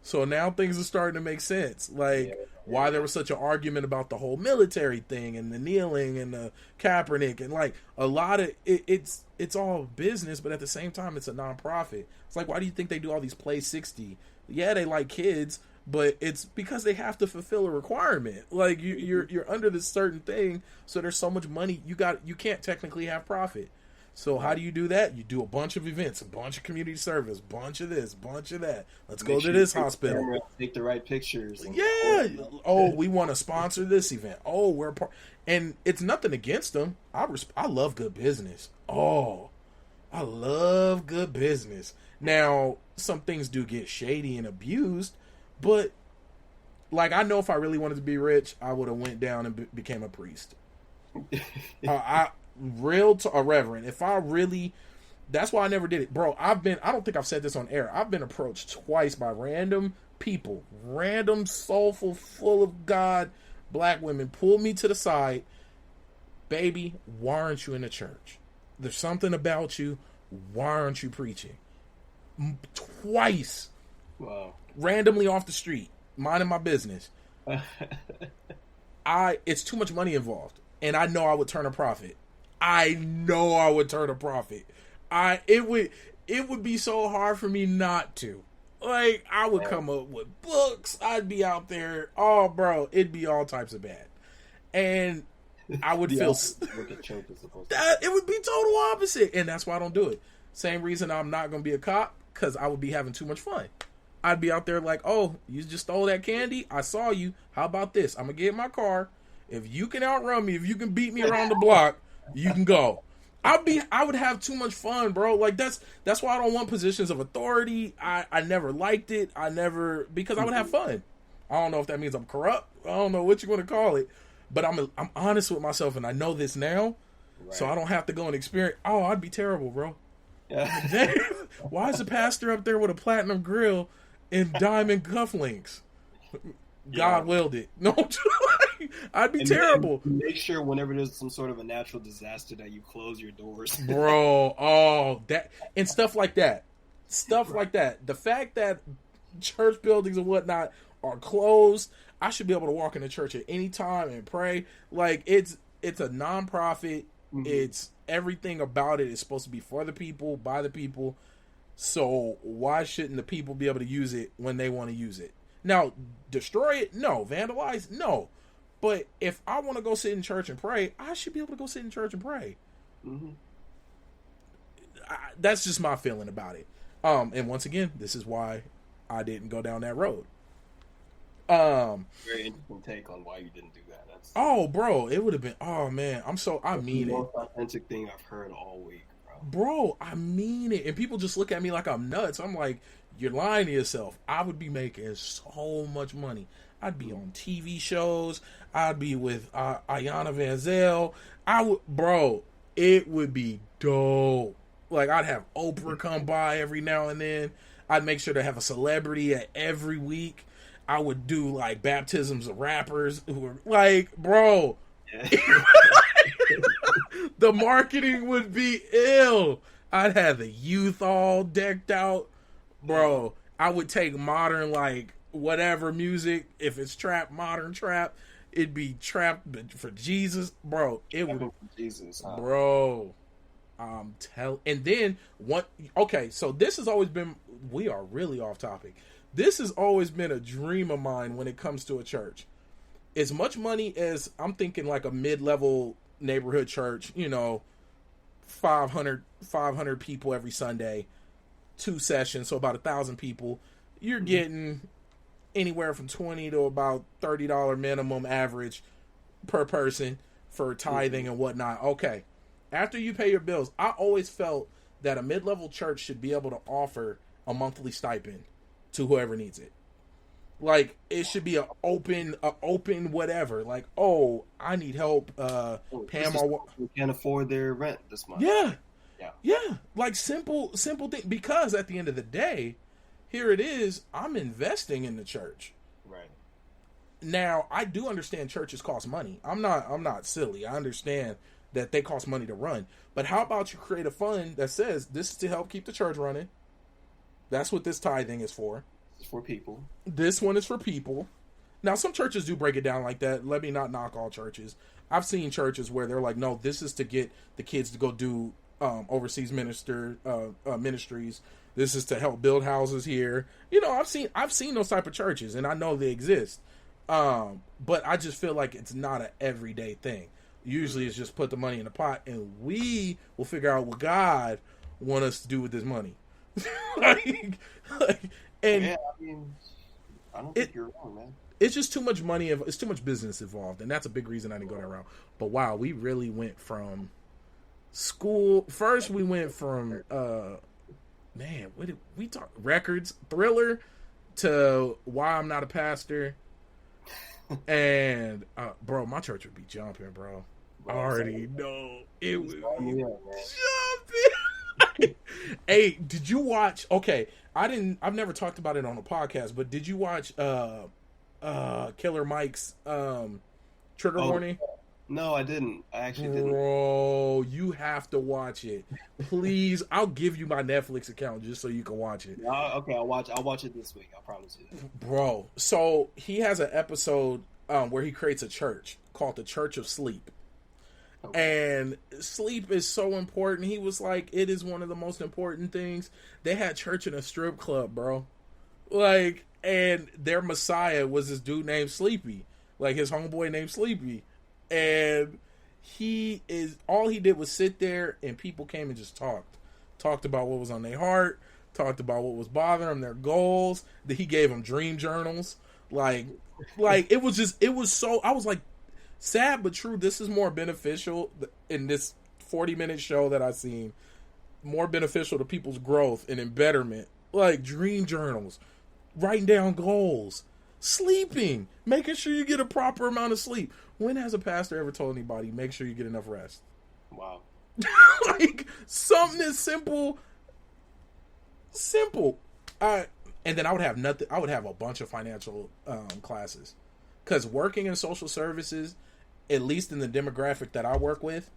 So now things are starting to make sense. Like why there was such an argument about the whole military thing and the kneeling and the Kaepernick and like a lot of it's all business, but at the same time it's a nonprofit. It's like, why do you think they do all these Play 60? Yeah, they like kids, but it's because they have to fulfill a requirement. Like you're under this certain thing, so there's so much money you can't technically have profit. So how do you do that? You do a bunch of events, a bunch of community service, bunch of this, bunch of that. Let's go to this hospital. Take the right pictures. Yeah. Oh, we want to sponsor this event. Oh, we're part. And it's nothing against them. I love good business. Oh, I love good business. Now, some things do get shady and abused, but like I know if I really wanted to be rich, I would have went down and became a priest. A reverend. If I really, that's why I never did it, bro. I don't think I've said this on air. I've been approached twice by random people, random soulful, full of God, black women, pulled me to the side. Baby, why aren't you in the church? There's something about you. Why aren't you preaching? Twice. Wow. Randomly off the street, minding my business. It's too much money involved, and I know I would turn a profit. It would be so hard for me not to. Like, I would come up with books. I'd be out there. Oh, bro, it'd be all types of bad. And I would feel that it would be total opposite. And that's why I don't do it. Same reason I'm not going to be a cop, because I would be having too much fun. I'd be out there like, oh, you just stole that candy? I saw you. How about this? I'm going to get in my car. If you can outrun me, if you can beat me around the block, you can go. I would have too much fun, bro. Like that's why I don't want positions of authority. I never liked it. Because I would have fun. I don't know if that means I'm corrupt. I don't know what you want to call it. But I'm honest with myself, and I know this now, so I don't have to go and experience. Oh, I'd be terrible, bro. Yeah. Why is the pastor up there with a platinum grill and diamond cufflinks? God willed it. No, I'd be terrible. Make sure whenever there's some sort of a natural disaster that you close your doors. Bro, that and stuff like that. Like that. The fact that church buildings and whatnot are closed, I should be able to walk into church at any time and pray. Like it's a nonprofit. Mm-hmm. It's everything about it is supposed to be for the people, by the people. So why shouldn't the people be able to use it when they want to use it? Now, destroy it? No. Vandalize? No. But if I want to go sit in church and pray, I should be able to go sit in church and pray. Mm-hmm. That's just my feeling about it. And once again, this is why I didn't go down that road. Very interesting take on why you didn't do that. Bro, it would have been. Oh man, I mean the most authentic thing I've heard all week, bro. I mean it, and people just look at me like I'm nuts. I'm like, you're lying to yourself. I would be making so much money. I'd be on TV shows. I'd be with Ayanna Vanzel. It would be dope. Like, I'd have Oprah come by every now and then. I'd make sure to have a celebrity at every week. I would do, like, baptisms of rappers who were, like, bro. Yeah. The marketing would be ill. I'd have the youth all decked out. Bro, I would take modern, like, whatever music. If it's trap, modern trap. It'd be trap for Jesus. Bro, it would be Jesus. Huh? Bro, and then okay, so this has always been, we are really off topic. This has always been a dream of mine when it comes to a church. As much money as I'm thinking, like a mid-level neighborhood church, 500 people every Sunday, 2 sessions, so about 1,000 people. You're getting anywhere from $20 to about $30 minimum average per person for tithing and whatnot. Okay. After you pay your bills, I always felt that a mid-level church should be able to offer a monthly stipend to whoever needs it. Like, it should be an open whatever. Like, oh, I need help. Pam, we can't afford their rent this month. Yeah. Like, simple thing. Because at the end of the day, here it is. I'm investing in the church. Right. Now, I do understand churches cost money. I'm not silly. I understand that they cost money to run. But how about you create a fund that says this is to help keep the church running? That's what this tithing is for. It's for people. This one is for people. Now, some churches do break it down like that. Let me not knock all churches. I've seen churches where they're like, no, this is to get the kids to go do overseas ministries. This is to help build houses here. You know, I've seen those type of churches, and I know they exist. But I just feel like it's not an everyday thing. Usually, it's just put the money in the pot, and we will figure out what God want us to do with this money. And yeah, I mean, I don't think you're wrong, man. It's just too much money. It's too much business involved, and that's a big reason I didn't go that route. But wow, we really went from school. First, we went from man, what did we talk? Records, Thriller, to Why I'm Not a Pastor. And bro, my church would be jumping, bro. I already know it would be jumping. Hey, did you watch? Okay, I've never talked about it on a podcast, but did you watch Killer Mike's Trigger Warning? No, I didn't. I actually didn't. Bro, you have to watch it. Please, I'll give you my Netflix account just so you can watch it. Okay, I'll watch it this week. I promise you. Bro, so he has an episode where he creates a church called the Church of Sleep. Okay. And sleep is so important. He was like, it is one of the most important things. They had church in a strip club, bro. Like, and their Messiah was this dude named Sleepy. Like, his homeboy named Sleepy. And all he did was sit there, and people came and just talked about what was on their heart, talked about what was bothering them, their goals. That he gave them dream journals, like it was so. I was like, sad but true. This is more beneficial in this 40-minute show that I've seen. More beneficial to people's growth and betterment, like dream journals, writing down goals, sleeping, making sure you get a proper amount of sleep. When has a pastor ever told anybody, make sure you get enough rest? Wow. Like, something as simple. And then I would have nothing. I would have a bunch of financial classes. Because working in social services, at least in the demographic that I work with,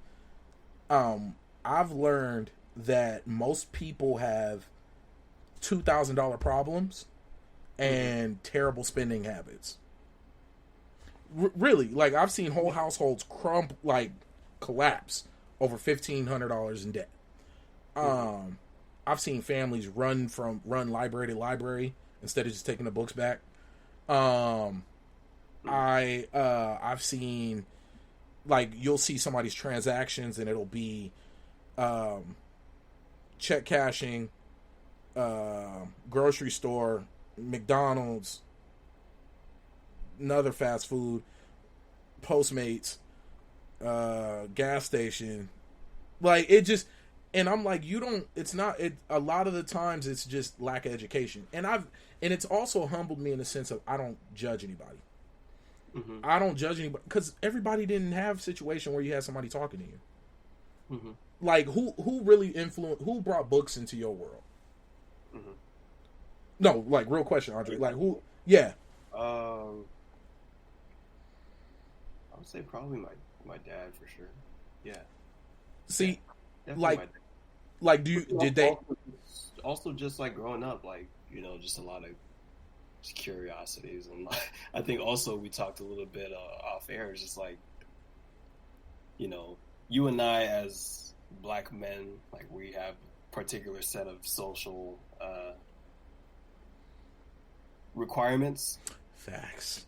I've learned that most people have $2,000 problems and terrible spending habits. Really, like, I've seen whole households collapse over $1,500 in debt. I've seen families run library to library instead of just taking the books back. I've seen, like, you'll see somebody's transactions and it'll be check cashing, grocery store, McDonald's, another fast food, Postmates, gas station. Like, it just, and I'm like, a lot of the times it's just lack of education. And it's also humbled me in the sense of I don't judge anybody. Mm-hmm. I don't judge anybody because everybody didn't have a situation where you had somebody talking to you. Mm-hmm. Like, who really who brought books into your world? Mm-hmm. No, like, real question, Andre. Like, who? Yeah. I would say probably my dad for sure. Yeah. See, yeah, did they also just like growing up, like, you know, just a lot of just curiosities, and I think also we talked a little bit off air. It's just like, you know, you and I as Black men, like, we have a particular set of social requirements. Facts.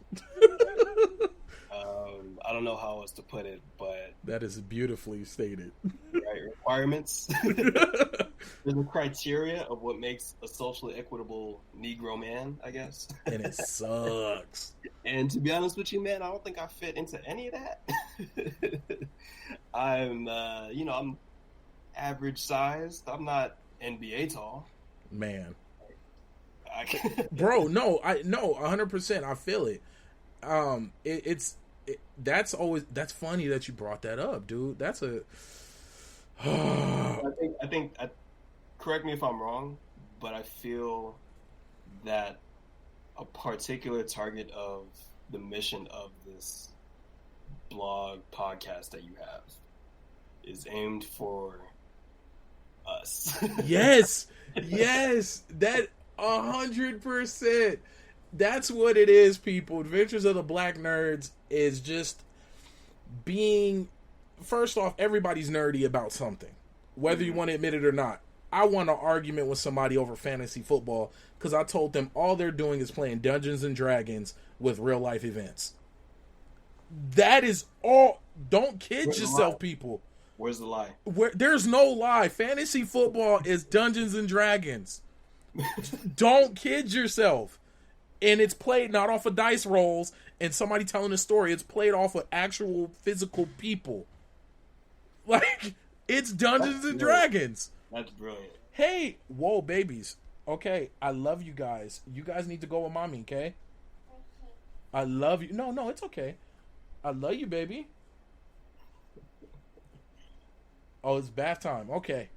I don't know how else to put it, but that is beautifully stated. Right, requirements. There's a criteria of what makes a socially equitable Negro man, I guess. And it sucks. And to be honest with you, man, I don't think I fit into any of that. I'm average sized. I'm not NBA tall. Man. Bro, no, 100%. I feel it. That's funny that you brought that up, dude. That's a. I think. Correct me if I'm wrong, but I feel that a particular target of the mission of this blog podcast that you have is aimed for us. Yes. That. 100%. That's what it is, people. Adventures of the Black Nerds is just being... First off, everybody's nerdy about something, whether you want to admit it or not. I won an argument with somebody over fantasy football because I told them all they're doing is playing Dungeons and Dragons with real life events. That is all. Don't kid yourself, people. Where's the lie? There's no lie. Fantasy football is Dungeons and Dragons. Don't kid yourself. And it's played not off of dice rolls and somebody telling a story. It's played off of actual physical people. Like, it's Dungeons and Dragons. That's brilliant. Hey, whoa, babies. Okay, I love you guys. You guys need to go with mommy, okay? I love you. No, it's okay. I love you, baby. Oh, it's bath time. Okay.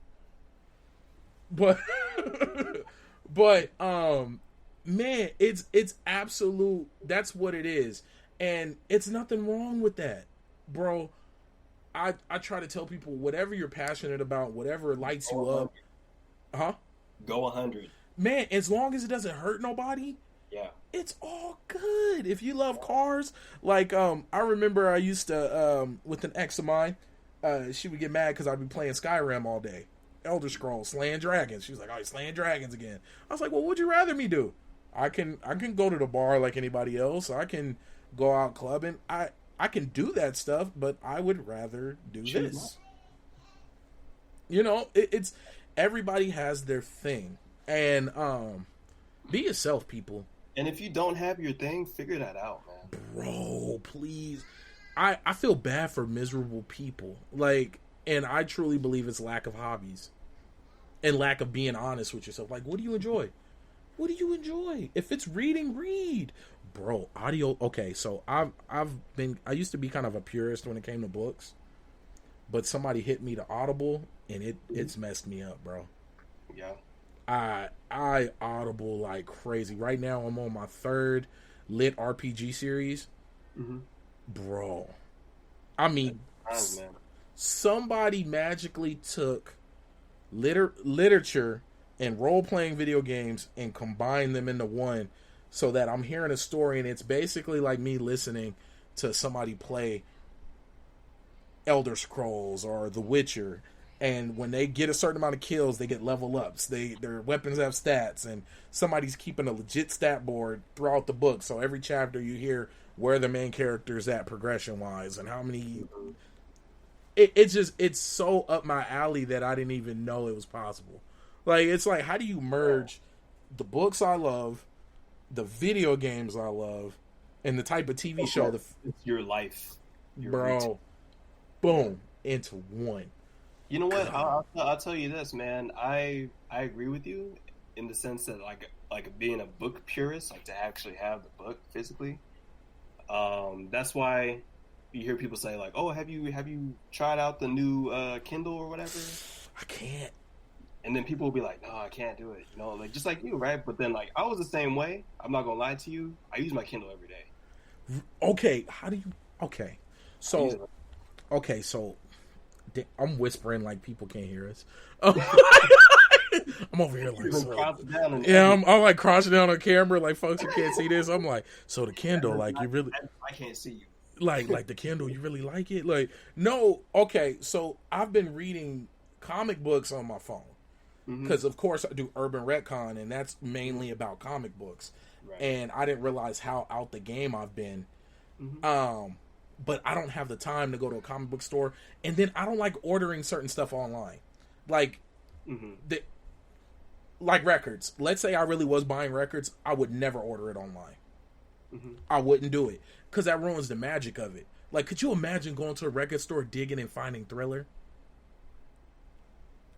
But man, it's absolute. That's what it is. And it's nothing wrong with that. Bro, I try to tell people whatever you're passionate about, whatever lights you up. Huh? Go 100. Man, as long as it doesn't hurt nobody, yeah, it's all good. If you love cars, like I remember I used to with an ex of mine, she would get mad because I'd be playing Skyrim all day, Elder Scrolls, slaying dragons. She was like, "Oh, you're slaying dragons again." I was like, "Well, what'd you rather me do? I can go to the bar like anybody else. I can go out clubbing. I can do that stuff, but I would rather do this." You know, it's everybody has their thing, and be yourself, people. And if you don't have your thing, figure that out, man. Bro, please. I feel bad for miserable people. Like, and I truly believe it's lack of hobbies and lack of being honest with yourself. Like, what do you enjoy? What do you enjoy? If it's reading, read. Bro, audio. Okay, so I used to be kind of a purist when it came to books, but somebody hit me to Audible and it's messed me up, bro. Yeah. I Audible like crazy. Right now I'm on my 3rd lit RPG series. Mm-hmm. Bro. I mean, somebody magically took literature and role-playing video games and combined them into one so that I'm hearing a story and it's basically like me listening to somebody play Elder Scrolls or The Witcher. And when they get a certain amount of kills, they get level ups. Their weapons have stats, and somebody's keeping a legit stat board throughout the book. So every chapter you hear where the main character is at progression wise and how many. It's so up my alley that I didn't even know it was possible. Like, it's like, how do you merge the books I love, the video games I love, and the type of TV show? It's your life, bro. Boom, into one. You know what? I'll tell you this, man. I agree with you in the sense that like being a book purist, like to actually have the book physically. That's why you hear people say like, "Oh, have you tried out the new Kindle or whatever?" I can't. And then people will be like, "No, I can't do it." You know, like just like you, right? But then like I was the same way. I'm not gonna lie to you. I use my Kindle every day. Okay, how do you? Okay, so I'm whispering like people can't hear us. I'm over here like, I'm like crouching down on camera like folks who can't see this. I'm like, so the Kindle, like you really, I can't see you. Like the Kindle, you really like it? Like, no, okay. So I've been reading comic books on my phone because, of course, I do Urban Retcon, and that's mainly about comic books. Right. And I didn't realize how out the game I've been. But I don't have the time to go to a comic book store, and then I don't like ordering certain stuff online, like like records. Let's say I really was buying records, I would never order it online. I wouldn't do it because that ruins the magic of it. Like, could you imagine going to a record store, digging and finding Thriller?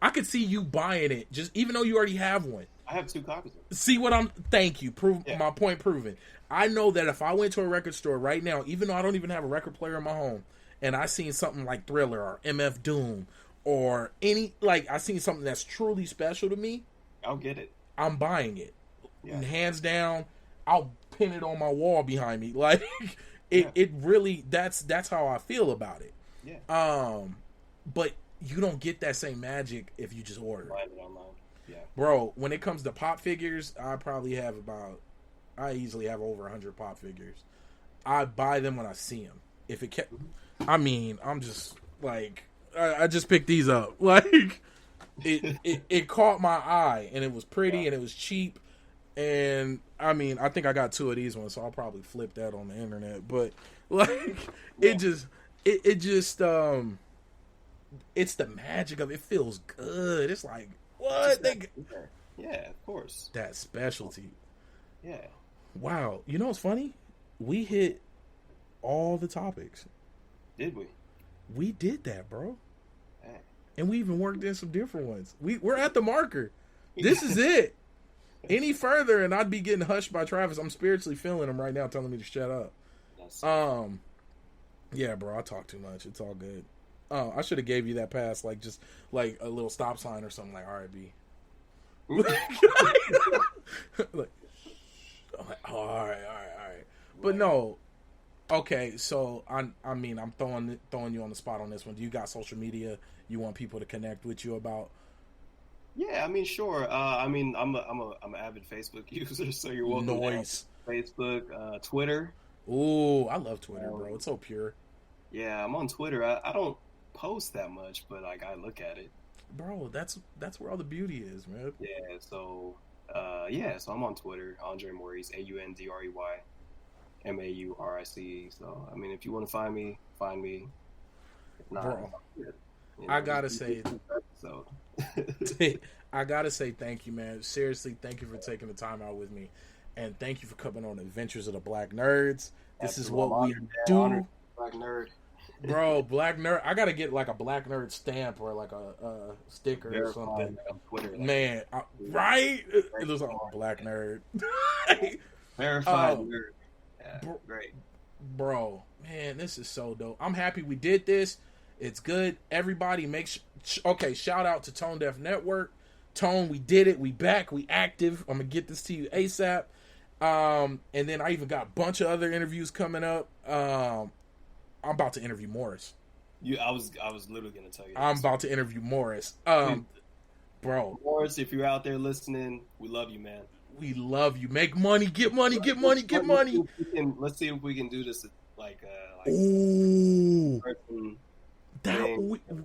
I could see you buying it, just even though you already have one. I have 2 copies of it. See what I'm... Thank you. My point proven. I know that if I went to a record store right now, even though I don't even have a record player in my home, and I seen something like Thriller or MF Doom or any... Like, I seen something that's truly special to me... I'll get it. I'm buying it. Yeah. And hands down, I'll pin it on my wall behind me. Like, it really... That's how I feel about it. Yeah. But... You don't get that same magic if you just order. Find it online. Yeah. Bro, when it comes to pop figures, I easily have over 100 pop figures. I buy them when I see them. If it kept, I mean, I'm just like, I just picked these up. Like, it caught my eye, and it was pretty, and it was cheap. And I mean, I think I got 2 of these ones, so I'll probably flip that on the internet. But like, it just it's the magic of it. It feels good. It's like, what? Yeah, of course. That specialty. Yeah. Wow. You know what's funny? We hit all the topics. Did we? We did that, bro. Hey. And we even worked in some different ones. We're at the marker. This is it. Any further, and I'd be getting hushed by Travis. I'm spiritually feeling him right now, telling me to shut up. Yeah, bro. I talk too much. It's all good. I should have gave you that pass, like just like a little stop sign or something, like all right, B. Like, I'm like, oh, all right. But no, okay. So I mean, I'm throwing you on the spot on this one. Do you got social media you want people to connect with you about? Yeah, I mean, sure. I mean, I'm an avid Facebook user, so you're welcome. Noise. Facebook, Twitter. Ooh, I love Twitter, bro. It's so pure. Yeah, I'm on Twitter. I don't post that much, but like I look at it. Bro, that's where all the beauty is, man. Yeah, so so I'm on Twitter, Andre Maurice, AUNDREY MAURICE. So I mean, if you want to find me, find me. If not, bro, I gotta say thank you, man. Seriously, thank you for taking the time out with me, and thank you for coming on Adventures of the Black Nerds. This is what we do. Black Nerd. Bro, Black Nerd. I gotta get like a Black Nerd stamp or like a sticker or something. Twitter, like, man, right? It looks like a Black Nerd. Verified nerd. Yeah, great. Bro, man, this is so dope. I'm happy we did this. It's good. Everybody okay, shout out to Tone Deaf Network. Tone, we did it. We back. We active. I'm gonna get this to you ASAP. And then I even got a bunch of other interviews coming up. I'm about to interview Morris. I was literally gonna tell you. I'm about to interview Morris. Bro. Morris, if you're out there listening, we love you, man. We love you. Make money, get money, get money, get money. Let's see if we can do this ooh.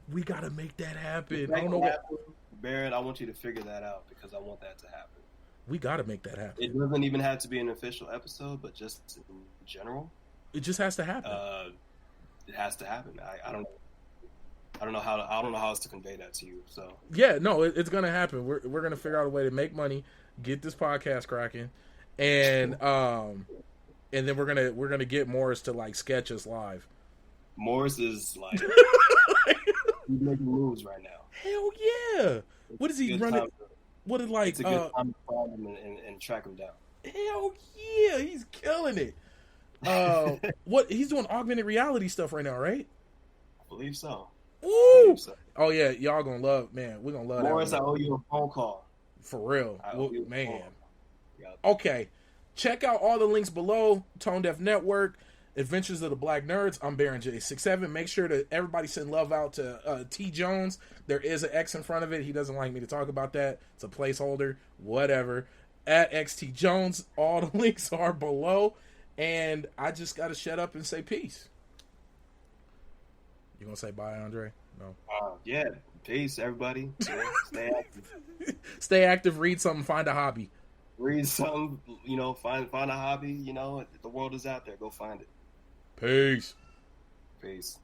We gotta make that happen. I don't know Barrett, I want you to figure that out because I want that to happen. We gotta make that happen. It doesn't even have to be an official episode, but just in general. It just has to happen. It has to happen. I don't know how else to convey that to you. So yeah, no, it's gonna happen. We're gonna figure out a way to make money, get this podcast cracking, and then we're gonna get Morris to like sketch us live. Morris is like he's making moves right now. Hell yeah! What is he running? What is like? It's a good time to find him and track him down. Hell yeah, he's killing it. What he's doing augmented reality stuff right now, right? I believe so. Ooh! Oh yeah, y'all gonna love, man. We're gonna love Morris, that. I owe you a phone call. For real, man. Okay, check out all the links below. Tone Deaf Network, Adventures of the Black Nerds. I'm Baron J67. Make sure that everybody send love out to Tjones. There is an X in front of it. He doesn't like me to talk about that. It's a placeholder. Whatever. At XT Jones. All the links are below. And I just got to shut up and say peace. You going to say bye, Andre? No. Yeah. Peace, everybody. Stay active. Stay active. Read something. Find a hobby. Read something. Find a hobby. The world is out there. Go find it. Peace. Peace.